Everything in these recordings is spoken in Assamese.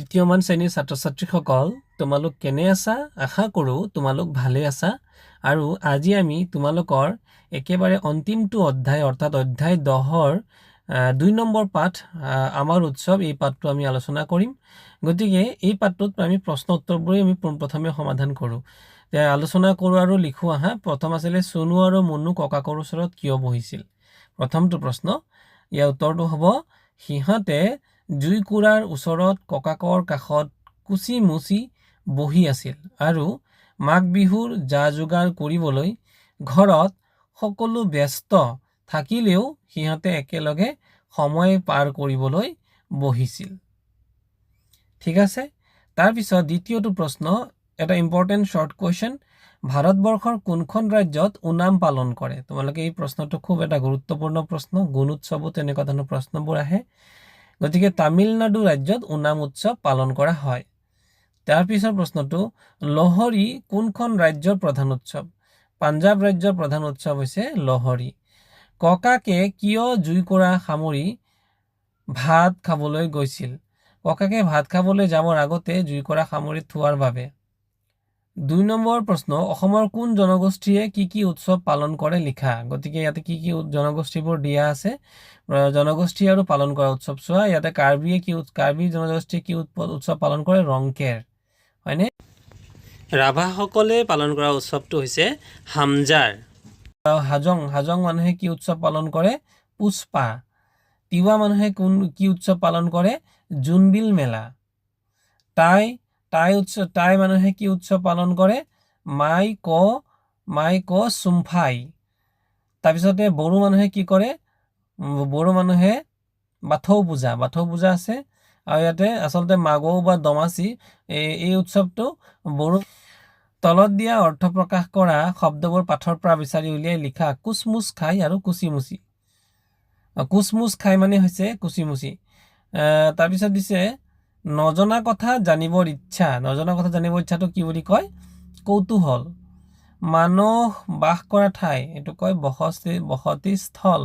দ্বিতীয়মান শ্ৰেণীৰ ছাত্ৰ ছাত্ৰীসকল তোমালোক কেনে আছা আশা কৰোঁ তোমালোক ভালে আছা আৰু আজি আমি তোমালোকৰ একেবাৰে অন্তিমটো অধ্যায় অৰ্থাৎ অধ্যায় 10ৰ 2 নম্বৰ পাঠ আমাৰ উৎসৱ এই পাঠটো আমি আলোচনা কৰিম গতিকে এই পাঠটোত আমি প্ৰশ্ন উত্তৰবোৰ আমি প্ৰথমে সমাধান কৰোঁ আলোচনা কৰোঁ আৰু লিখো আহা প্ৰথম আছিল সোনু আৰু মুনু ককাকৰ ওচৰত কিয় বহিছিল প্ৰথমটো প্ৰশ্ন ইয়াৰ উত্তৰটো হ'ব সিহঁতে জুইকুৰাৰ ওচৰত ককাকৰ কাষত কুচি মুচি বহি আছিল আৰু মাঘ বিহুৰ যা যোগাৰ কৰিবলৈ ঘৰত সকলো ব্যস্ত থাকিলেও সিহঁতে একেলগে সময় পাৰ কৰিবলৈ বহিছিল ঠিক আছে তাৰ পিছত দ্বিতীয়টো প্ৰশ্ন এটা ইম্পৰ্টেন্ট শৰ্ট কোৱেশ্চন ভাৰতবৰ্ষৰ কোনখন ৰাজ্যত ওনাম পালন কৰে তোমালোকে এই প্ৰশ্নটো খুব এটা গুৰুত্বপূৰ্ণ প্ৰশ্ন গুণ উৎসৱত এনেকুৱা ধৰণৰ প্ৰশ্নবোৰ আহে গতিকে তামিলনাডু ৰাজ্যত ওনাম উৎসৱ পালন কৰা হয় তাৰ পিছৰ প্ৰশ্নটো লহৰী কোনখন ৰাজ্যৰ প্ৰধান উৎসৱ পাঞ্জাব ৰাজ্যৰ প্ৰধান উৎসৱ হৈছে লহৰী ককাকে কিয় জুইকুৰা সামৰি ভাত খাবলৈ গৈছিল ককাকে ভাত খাবলৈ যাবৰ আগতে জুইকুৰা সামৰি থোৱাৰ বাবে 2 নম্বৰ প্ৰশ্ন অসমৰ কোন জনগোষ্ঠীয়ে কি উৎসৱ পালন কৰে লিখা গতিকে ইয়াতে কি জনগোষ্ঠীবোৰ দিয়া আছে জনগোষ্ঠী আৰু পালন কৰা উৎসৱ চোৱা ইয়াতে কাৰ্বি জনগোষ্ঠীয়ে কি উৎসৱ পালন কৰে ৰংকেৰ হয়নে ৰাভাসকলে পালন কৰা উৎসৱটো হৈছে হামজাৰ হাজং মানুহে কি উৎসৱ পালন কৰে পুষ্পা তিৱা মানুহে কি উৎসৱ পালন কৰে জোনবিল মেলা টাই মানুহে কি উৎসৱ পালন কৰে মাই ক চুমফাই তাৰপিছতে বড়ো মানুহে কি কৰে বড়ো মানুহে বাথৌ পূজা আছে আৰু ইয়াতে আচলতে মাগৌ বা দমাচি এই উৎসৱটো বড়ো তলত দিয়া অৰ্থ প্ৰকাশ কৰা শব্দবোৰ পাঠৰ পৰা বিচাৰি উলিয়াই লিখা কুচমুচ খাই আৰু কুচিমুচি কুচমুচ খাই মানে হৈছে কুচিমুচি তাৰপিছত দিছে নজনা কথা জানিবৰ ইচ্ছাটো কি বুলি কয় কৌতূহল মানুহ বাস কৰা ঠাই এইটো কয় বসতি স্থল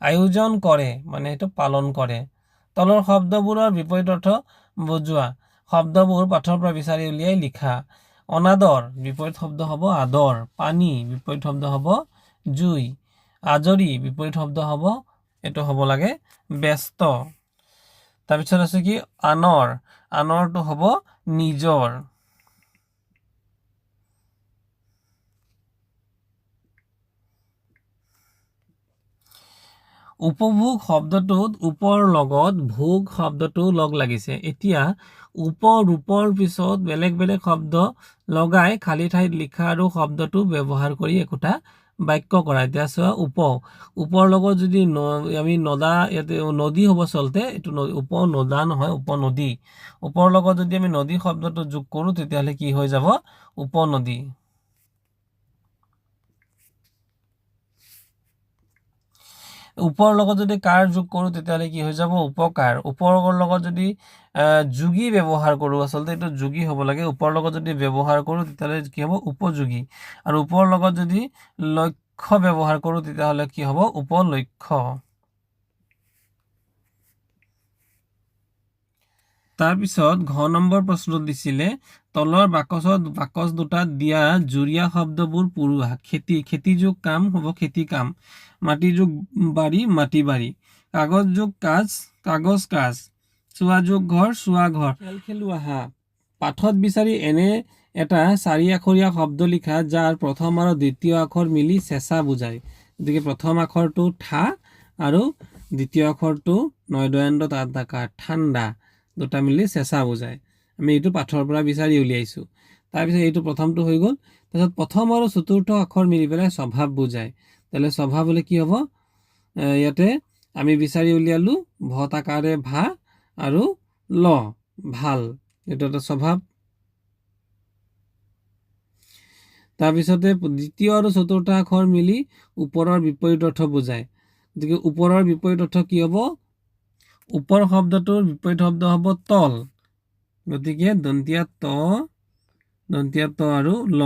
আয়োজন কৰে মানে এইটো পালন কৰে তলৰ শব্দবোৰৰ বিপৰীত অৰ্থ বুজোৱা শব্দবোৰ পাঠৰ পৰা বিচাৰি উলিয়াই লিখা অনাদৰ বিপৰীত শব্দ হ'ব আদৰ পানী বিপৰীত শব্দ হ'ব জুই আজৰি বিপৰীত শব্দ হ'ব এইটো হ'ব লাগে ব্যস্ত তাৰপিছত আছে কি আনৰটো হ'ব নিজৰ উপভোগ শব্দটোত ওপৰ লগত ভোগ শব্দটো লগ লাগিছে এতিয়া ৰূপৰ পিছত বেলেগ শব্দ লগাই খালী ঠাইত লিখা আৰু শব্দটো ব্যৱহাৰ কৰি একোটা বাক্য কৰা এতিয়া চোৱা ওপৰ লগত যদি আমি নদা ইয়াতে নদী হ'ব চলতে এইটো নদা নহয় উপনদী ওপৰ লগত যদি আমি নদী শব্দটো যোগ কৰোঁ তেতিয়াহ'লে কি হৈ যাব উপনদী ওপৰ লগত যদি কাৰ যোগ কৰোঁ তেতিয়াহ'লে কি হৈ যাব উপকাৰ ওপৰৰ লগত যদি যোগী ব্যৱহাৰ কৰোঁ আচলতে এইটো যোগী হ'ব লাগে ওপৰৰ লগত যদি ব্যৱহাৰ কৰোঁ তেতিয়াহ'লে কি হ'ব উপযোগী আৰু ওপৰৰ লগত যদি লক্ষ্য ব্যৱহাৰ কৰোঁ তেতিয়াহ'লে কি হ'ব উপলক্ষ্য তাৰপিছত ঘ নম্বৰ প্ৰশ্নটো দিছিলে তলৰ বাকচ দুটাত দিয়া জুৰীয়া শব্দবোৰ পুৰোৱা খেতি যোগ কাম হ'ব খেতি কাম মাটি যোগ বাৰী মাটি বাৰী কাগজ যোগ কাগজ কাজ চোৱা যোগ ঘৰ চোৱা ঘৰ খেলোৱা হাঁহ পাঠত বিচাৰি এনে এটা 4 আখৰীয়া শব্দ লিখা যাৰ প্ৰথম আৰু দ্বিতীয় আখৰ মিলি চেঁচা বুজায় গতিকে প্ৰথম আখৰটো ঠা আৰু দ্বিতীয় আখৰটো নয়দয়ন্দ তাত ঠাণ্ডা দুটা মিলি চেঁচা বুজায় আমি এইটো পাঠৰ পৰা বিচাৰি উলিয়াইছোঁ তাৰপিছত এইটো প্ৰথমটো হৈ গ'ল তাৰপিছত প্ৰথম আৰু চতুৰ্থ আখৰ মিলি পেলাই স্বভাৱ বুজায় তাহলে স্বভাৱ হলে কি হ'ব ইয়াতে আমি বিচাৰি উলিয়ালো ভত আকাৰে ভা আৰু ল ভাল এটা স্বভাৱ তাৰপিছতে দ্বিতীয় আৰু চতুৰ্থ আখৰ মিলি ওপৰৰ বিপৰীত অৰ্থ বুজায় গতিকে ওপৰৰ বিপৰীত অৰ্থ কি হ'ব ওপৰ শব্দটোৰ বিপৰীত শব্দ হ'ব তল গতিকে দন্তীয়া ত আৰু ল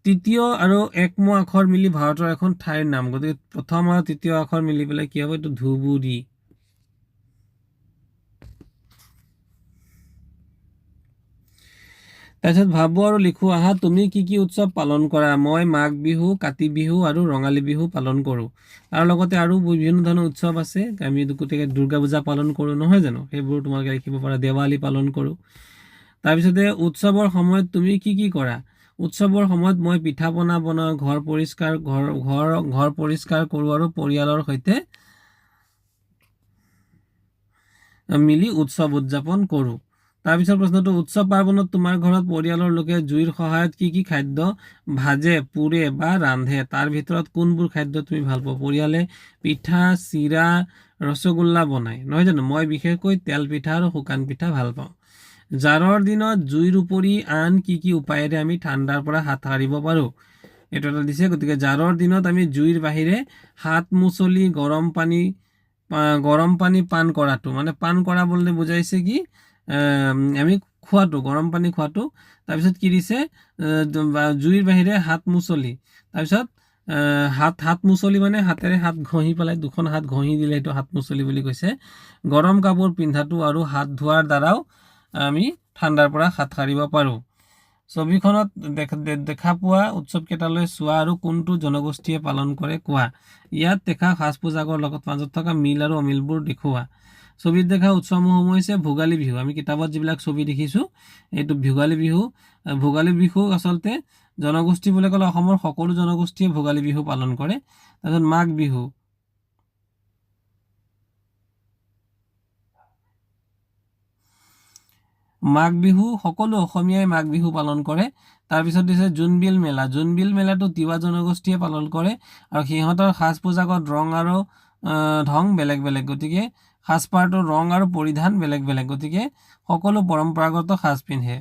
তৃতীয় আৰু একম আখৰ মিলি ভাৰতৰ এখন ঠাইৰ নাম গতিকে প্ৰথম আৰু তৃতীয় আখৰ মিলি পেলাই কি হ'ব এইটো ধুবুৰী তাৰপিছত ভাবো আৰু লিখো আহা তুমি কি কি উৎসৱ পালন কৰা মই মাঘ বিহু কাতি বিহু আৰু ৰঙালী বিহু পালন কৰোঁ তাৰ লগতে আৰু বিভিন্ন ধৰণৰ উৎসৱ আছে আমি গতিকে দুৰ্গা পূজা পালন কৰোঁ নহয় জানো সেইবোৰ তোমালোকে লিখিব পাৰা দেৱালী পালন কৰোঁ তাৰপিছতে উৎসৱৰ সময়ত তুমি কি কি কৰা উৎসৱৰ সময়ত মই পিঠা পনা বনাওঁ ঘৰ পৰিষ্কাৰ কৰোঁ আৰু পৰিয়ালৰ সৈতে মিলি উৎসৱ উদযাপন কৰোঁ তাৰপিছত প্ৰশ্নটো উৎসৱ পাৰ্বণত তোমাৰ ঘৰত পৰিয়ালৰ লোকে জুইৰ সহায়ত কি কি খাদ্য ভাজে পুৰে বা ৰান্ধে তাৰ ভিতৰত কোনবোৰ খাদ্য তুমি ভাল পোৱা পৰিয়ালে পিঠা চিৰা ৰসগোল্লা বনায় নহয় জানো মই বিশেষকৈ তেল পিঠা আৰু শুকান পিঠা ভাল পাওঁ জাৰৰ দিনত জুইৰ উপৰি আন কি কি উপায়েৰে আমি ঠাণ্ডাৰ পৰা হাত সাৰিব পাৰোঁ এইটো এটা দিছে গতিকে জাৰৰ দিনত আমি জুইৰ বাহিৰে হাত মুচলি গৰম পানী পান কৰাটো মানে পান কৰা বুলি বুজাইছে কি আমি খোৱাটো গৰম পানী খোৱাটো তাৰপিছত কি দিছে জুইৰ বাহিৰে হাত মুচলি তাৰপিছত হাত মুচলি মানে হাতেৰে হাত ঘঁহি পেলাই দুখন হাত ঘঁহি দিলে সেইটো হাত মুচলি বুলি কৈছে গৰম কাপোৰ পিন্ধাটো আৰু হাত ধোৱাৰ দ্বাৰাও আমি ঠাণ্ডাৰ পৰা হাত সাৰিব পাৰোঁ ছবিখনত দেখা পোৱা উৎসৱ কেইটালৈ চোৱা আৰু কোনটো জনগোষ্ঠীয়ে পালন কৰে কোৱা ইয়াত দেখা সাজ পোছাকৰ লগত মাজত থকা মিল আৰু অমিলবোৰ দেখুওৱা ছবিত দেখা উৎসৱসমূহ হৈছে ভোগালী বিহু আমি কিতাপত যিবিলাক ছবি দেখিছোঁ এইটো ভোগালী বিহু আচলতে জনগোষ্ঠী বুলি ক'লে অসমৰ সকলো জনগোষ্ঠীয়ে ভোগালী বিহু পালন কৰে তাৰপিছত মাঘ বিহু সকলো অসমীয়াই মাঘ বিহু পালন কৰে তাৰপিছত দিছে জোনবিল মেলাটো তিৱা জনগোষ্ঠীয়ে পালন কৰে আৰু সিহঁতৰ সাজ পোছাকত ৰং আৰু ঢং বেলেগ বেলেগ গতিকে সাজপাৰটো ৰং আৰু পৰিধান বেলেগ বেলেগ গতিকে সকলো পৰম্পৰাগত সাজ পিন্ধে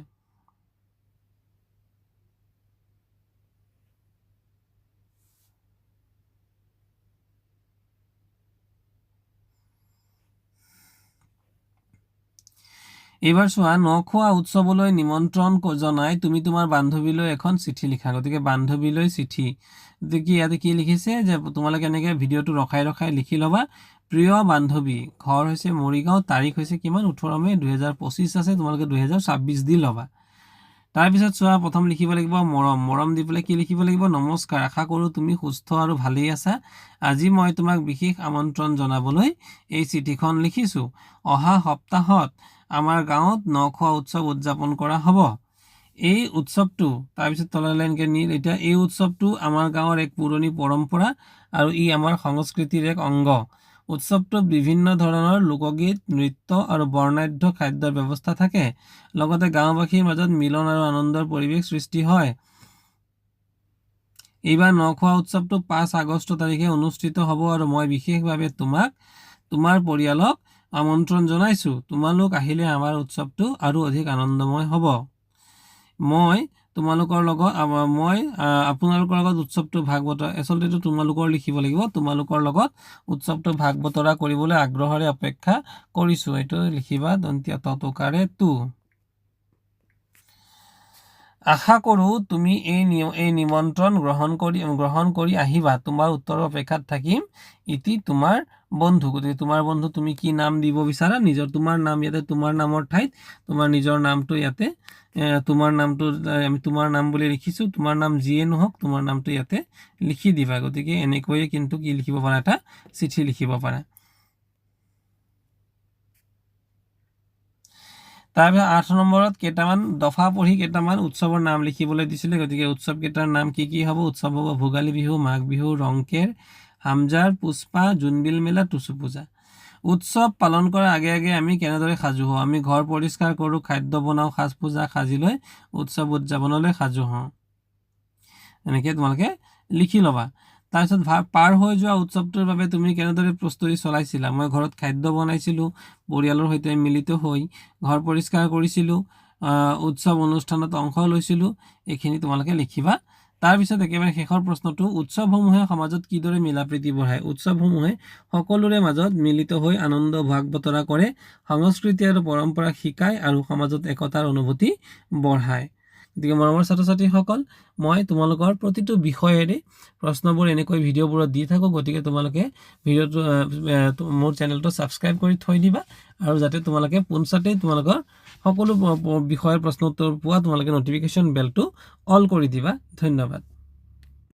এইবাৰ চোৱা নখোৱা উৎসৱলৈ নিমন্ত্ৰণ জনাই তুমি তোমাৰ বান্ধৱীলৈ এখন চিঠি লিখা গতিকে বান্ধৱীলৈ চিঠি গতিকে ইয়াতে কি লিখিছে যে তোমালোকে এনেকৈ ভিডিঅ'টো ৰখাই লিখি ল'বা প্ৰিয় বান্ধৱী ঘৰ হৈছে মৰিগাঁও তাৰিখ হৈছে কিমান 18 মে 2025 আছে তোমালোকে 2026 দি ল'বা তাৰপিছত চোৱা প্ৰথম লিখিব লাগিব মৰম দি পেলাই কি লিখিব লাগিব নমস্কাৰ আশা কৰোঁ তুমি সুস্থ আৰু ভালেই আছা আজি মই তোমাক বিশেষ আমন্ত্ৰণ জনাবলৈ এই চিঠিখন লিখিছোঁ অহা সপ্তাহত আমাৰ গাঁৱত নখোৱা উৎসৱ উদযাপন কৰা হ'ব এই উৎসৱটো তাৰপিছত তললৈ এনেকৈ নি এতিয়া এই উৎসৱটো আমাৰ গাঁৱৰ এক পুৰণি পৰম্পৰা আৰু ই আমাৰ সংস্কৃতিৰ এক অংগ উৎসৱটোত বিভিন্ন ধৰণৰ লোকগীত নৃত্য আৰু বৰ্ণাঢ্য খাদ্যৰ ব্যৱস্থা থাকে লগতে গাঁওবাসীৰ মাজত মিলন আৰু আনন্দৰ পৰিৱেশ সৃষ্টি হয় এইবাৰ নখোৱা উৎসৱটো 5 আগষ্ট তাৰিখে অনুষ্ঠিত হ'ব আৰু মই বিশেষভাৱে তোমাক তোমাৰ পৰিয়ালক আমন্ত্ৰণ জনাইছোঁ তোমালোক আহিলে আমাৰ উৎসৱটো আৰু অধিক আনন্দময় হ'ব মই আপোনালোকৰ লগত উৎসৱটো ভাগ বতৰা আচলতে এইটো তোমালোকৰ লিখিব লাগিব তোমালোকৰ লগত উৎসৱটো ভাগ বতৰা কৰিবলৈ আগ্ৰহেৰে অপেক্ষা কৰিছোঁ এইটো লিখিবা দন্তীয়া ততকাৰে তু আশা কৰোঁ তুমি এই নিমন্ত্ৰণ গ্ৰহণ কৰি আহিবা তোমাৰ উত্তৰৰ অপেক্ষাত থাকিম ইতি তোমাৰ বন্ধু গতিকে তোমাৰ বন্ধু তুমি কি নাম দিব বিচাৰা তোমাৰ নাম ইয়াতে তোমাৰ নামৰ ঠাইত তোমাৰ নিজৰ নামটো ইয়াতে তোমাৰ নামটো আমি তোমাৰ নাম বুলি লিখিছোঁ তোমাৰ নাম যিয়ে নহওক তোমাৰ নামটো ইয়াতে লিখি দিবা গতিকে এনেকৈয়ে কিন্তু কি লিখিব পাৰা এটা চিঠি লিখিব পাৰা তাৰপিছত 8 নম্বৰত কেইটামান দফা পঢ়ি কেইটামান উৎসৱৰ নাম লিখিবলৈ দিছিলে গতিকে উৎসৱ কেইটাৰ নাম কি হ'ব উৎসৱ হ'ব ভোগালী বিহু মাঘ বিহু ৰংকেৰ হামজাৰ পুষ্পা জোনবিল মেলা টুচু পূজা উৎসৱ পালন কৰাৰ আগে আগে আমি কেনেদৰে সাজু হওঁ আমি ঘৰ পৰিষ্কাৰ কৰোঁ খাদ্য বনাওঁ সাজ পোজা সাজি লৈ উৎসৱ উদযাপনলৈ সাজু হওঁ এনেকৈ তোমালোকে লিখি ল'বা তাৰপিছত পাৰ হৈ যোৱা উৎসৱটোৰ বাবে তুমি কেনেদৰে প্ৰস্তুতি চলাইছিলা মই ঘৰত খাদ্য বনাইছিলোঁ পৰিয়ালৰ সৈতে মিলিত হৈ ঘৰ পৰিষ্কাৰ কৰিছিলোঁ উৎসৱ অনুষ্ঠানত অংশ লৈছিলোঁ এইখিনি তোমালোকে লিখিবা তাৰপিছত একেবাৰে শেষৰ প্ৰশ্নটো উৎসৱসমূহে সমাজত কিদৰে মিলাপ্ৰীতি বঢ়ায় উৎসৱসমূহে সকলোৰে মাজত মিলিত হৈ আনন্দ ভাগ বতৰা কৰে সংস্কৃতি আৰু পৰম্পৰা শিকায় আৰু সমাজত একতাৰ অনুভূতি বঢ়ায় গতিকে মৰমৰ ছাত্ৰ ছাত্ৰীসকল মই তোমালোকৰ প্ৰতিটো বিষয়েৰে প্ৰশ্নবোৰ এনেকৈ ভিডিঅ'বোৰত দি থাকোঁ গতিকে তোমালোকে ভিডিঅ'টো মোৰ চেনেলটো ছাবস্ক্ৰাইব কৰি থৈ দিবা আৰু যাতে তোমালোকে পোনছাতেই তোমালোকৰ সকলো বিষয়ৰ প্ৰশ্ন উত্তৰ পোৱা তোমালোকে নটিফিকেশ্যন বেলটো অল কৰি দিবা। ধন্যবাদ।